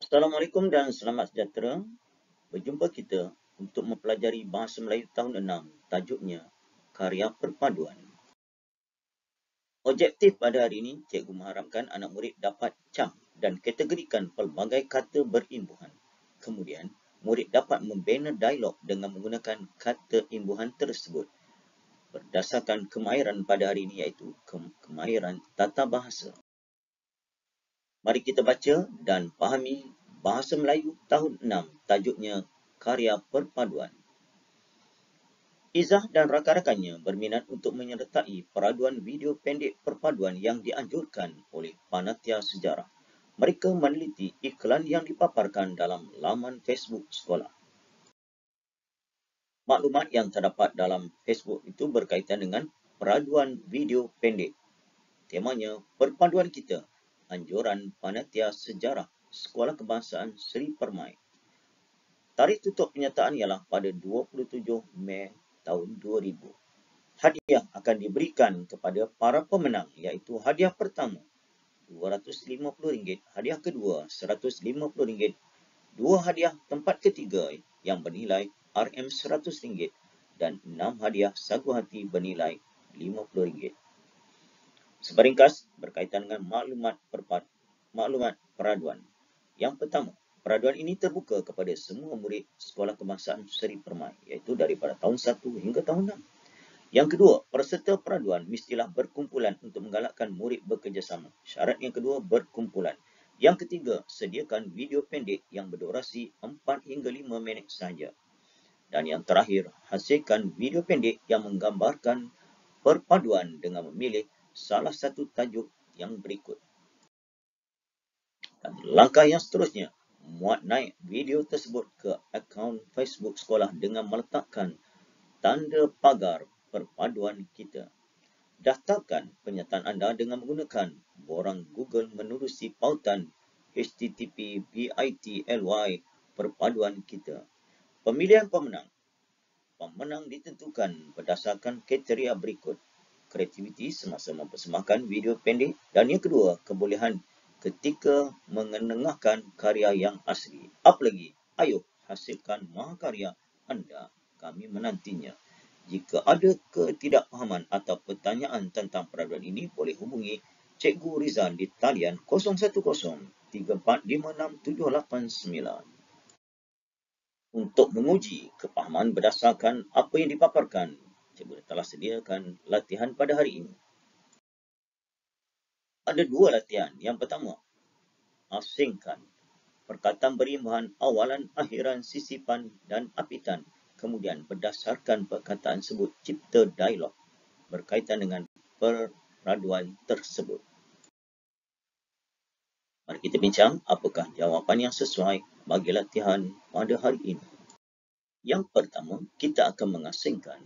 Assalamualaikum dan selamat sejahtera. Berjumpa kita untuk mempelajari Bahasa Melayu tahun 6. Tajuknya Karya Perpaduan. Objektif pada hari ini, cikgu mengharapkan anak murid dapat cam dan kategorikan pelbagai kata berimbuhan. Kemudian, murid dapat membina dialog dengan menggunakan kata imbuhan tersebut. Berdasarkan kemahiran pada hari ini iaitu kemahiran tata bahasa. Mari kita baca dan fahami Bahasa Melayu tahun 6, tajuknya Karya Perpaduan. Izzah dan rakan-rakannya berminat untuk menyertai peraduan video pendek perpaduan yang dianjurkan oleh Panitia Sejarah. Mereka meneliti iklan yang dipaparkan dalam laman Facebook sekolah. Maklumat yang terdapat dalam Facebook itu berkaitan dengan peraduan video pendek. Temanya Perpaduan Kita, anjuran Panitia Sejarah Sekolah Kebangsaan Seri Permai. Tarikh tutup penyertaan ialah pada 27 Mei tahun 2000. Hadiah akan diberikan kepada para pemenang iaitu hadiah pertama RM250, hadiah kedua RM150, dua hadiah tempat ketiga yang bernilai RM100 dan 6 hadiah sagu hati bernilai RM50. Seperingkas berkaitan dengan maklumat peraduan. Yang pertama, peraduan ini terbuka kepada semua murid Sekolah Kebangsaan Seri Permai iaitu daripada tahun 1 hingga tahun 6. Yang kedua, peserta peraduan mestilah berkumpulan untuk menggalakkan murid bekerjasama. Syarat yang kedua, berkumpulan. Yang ketiga, sediakan video pendek yang berdurasi 4 hingga 5 minit sahaja. Dan yang terakhir, hasilkan video pendek yang menggambarkan perpaduan dengan memilih salah satu tajuk yang berikut. Dan langkah yang seterusnya, muat naik video tersebut ke akaun Facebook sekolah dengan meletakkan tanda pagar perpaduan kita. Daftarkan penyertaan anda dengan menggunakan borang Google menerusi pautan http://bit.ly perpaduan kita. Pemilihan pemenang. Pemenang ditentukan berdasarkan kriteria berikut. Kreativiti semasa mempersembahkan video pendek dan yang kedua, kebolehan ketika mengenengahkan karya yang asli. Apalagi, ayo hasilkan mahakarya anda, kami menantinya. Jika ada ketidakfahaman atau pertanyaan tentang peraduan ini, boleh hubungi Cikgu Rizal di talian 010-3456-789. Untuk menguji kepahaman berdasarkan apa yang dipaparkan, cikgu telah sediakan latihan pada hari ini. Ada dua latihan. Yang pertama, asingkan perkataan berimbuhan awalan, akhiran, sisipan dan apitan. Kemudian berdasarkan perkataan tersebut, cipta dialog berkaitan dengan peraduan tersebut. Mari kita bincang apakah jawapan yang sesuai bagi latihan pada hari ini. Yang pertama, kita akan mengasingkan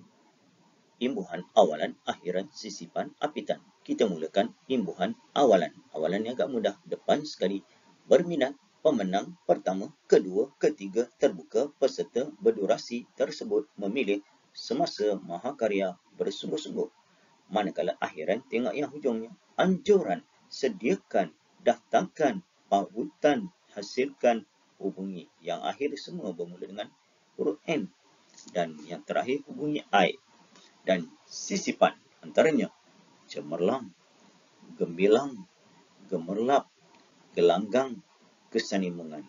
imbuhan awalan, akhiran, sisipan, apitan. Kita mulakan imbuhan awalan. Awalan yang agak mudah. Depan sekali, berminat, pemenang, pertama, kedua, ketiga, terbuka, peserta, berdurasi, tersebut, memilih, semasa, mahakarya, bersungguh-sungguh. Manakala akhiran, tengok yang hujungnya. Anjuran, sediakan, daftarkan, pautan, hasilkan, hubungi. Yang akhir semua bermula dengan huruf N. Dan yang terakhir hubungi I. Dan sisipan antaranya cemerlang, gembilang, gemerlap, gelanggang, kesanimungan.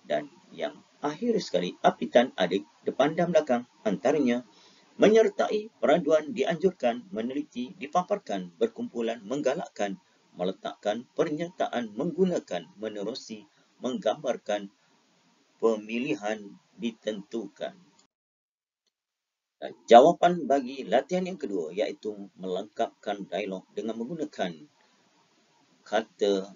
Dan yang akhir sekali, apitan ada depan dan belakang. Antaranya menyertai peraduan dianjurkan, meneliti, dipaparkan, berkumpulan, menggalakkan, meletakkan, pernyataan, menggunakan, menerusi, menggambarkan, pemilihan ditentukan. Jawapan bagi latihan yang kedua iaitu melengkapkan dialog dengan menggunakan kata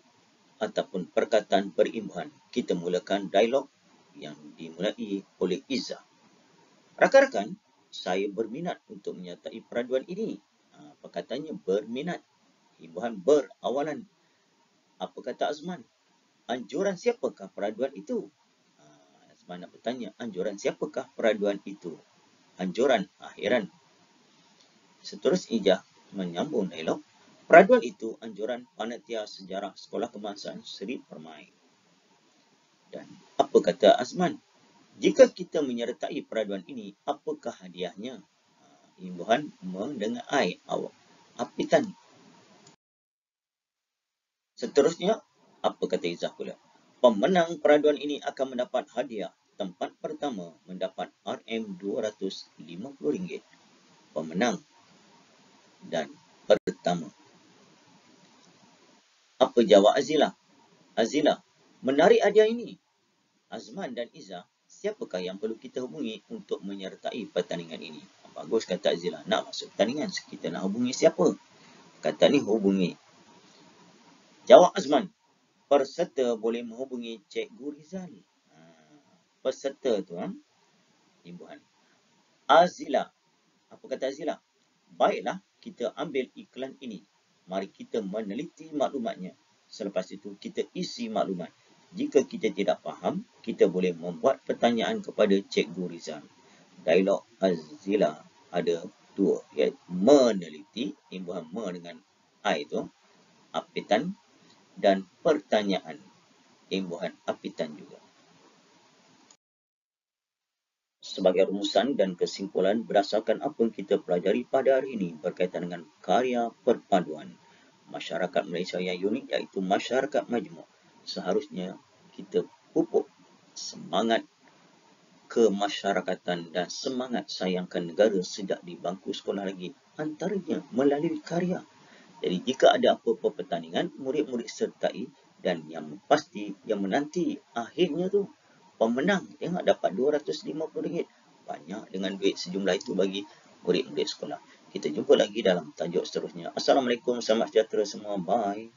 ataupun perkataan berimbuhan. Kita mulakan dialog yang dimulai oleh Izzah. Rakan-rakan, saya berminat untuk menyertai peraduan ini. Perkataannya berminat. Imbuhan berawalan. Apa kata Azman? Anjuran siapakah peraduan itu? Azman nak bertanya, anjuran siapakah peraduan itu? Anjuran akhiran. Seterusnya Izzah menyambung dialog. Peraduan itu anjuran Panitia Sejarah Sekolah Kebangsaan Seri Permai. Dan apa kata Azman? Jika kita menyertai peraduan ini, apakah hadiahnya? Imbuhan mendengai awak. Apitan. Seterusnya, apa kata Izzah pula? Pemenang peraduan ini akan mendapat hadiah. Tempat pertama mendapat RM250. Pemenang dan pertama. Apa jawab Azila? Azila, menarik hadiah ini. Azman dan Izzah, siapakah yang perlu kita hubungi untuk menyertai pertandingan ini? Bagus kata Azila. Nak masuk pertandingan, kita nak hubungi siapa? Kata ni hubungi. Jawab Azman, peserta boleh menghubungi Cikgu Rizal. Peserta tu, imbuhan. Azila, apa kata Azila? Baiklah, kita ambil iklan ini. Mari kita meneliti maklumatnya. Selepas itu, kita isi maklumat. Jika kita tidak faham, kita boleh membuat pertanyaan kepada Cikgu Rizal. Dialog Azila ada dua, iaitu meneliti, imbuhan dengan I itu, apitan, dan pertanyaan, imbuhan apitan juga. Sebagai rumusan dan kesimpulan berdasarkan apa yang kita pelajari pada hari ini berkaitan dengan karya perpaduan. Masyarakat Malaysia yang unik iaitu masyarakat majmuk. Seharusnya kita pupuk semangat kemasyarakatan dan semangat sayangkan negara sejak di bangku sekolah lagi. Antaranya melalui karya. Jadi jika ada apa-apa pertandingan, murid-murid sertai dan yang pasti yang menanti akhirnya tu pemenang. Tengok dapat RM250. Banyak dengan duit sejumlah itu bagi murid-murid sekolah. Kita jumpa lagi dalam tajuk seterusnya. Assalamualaikum, selamat sejahtera semua. Bye.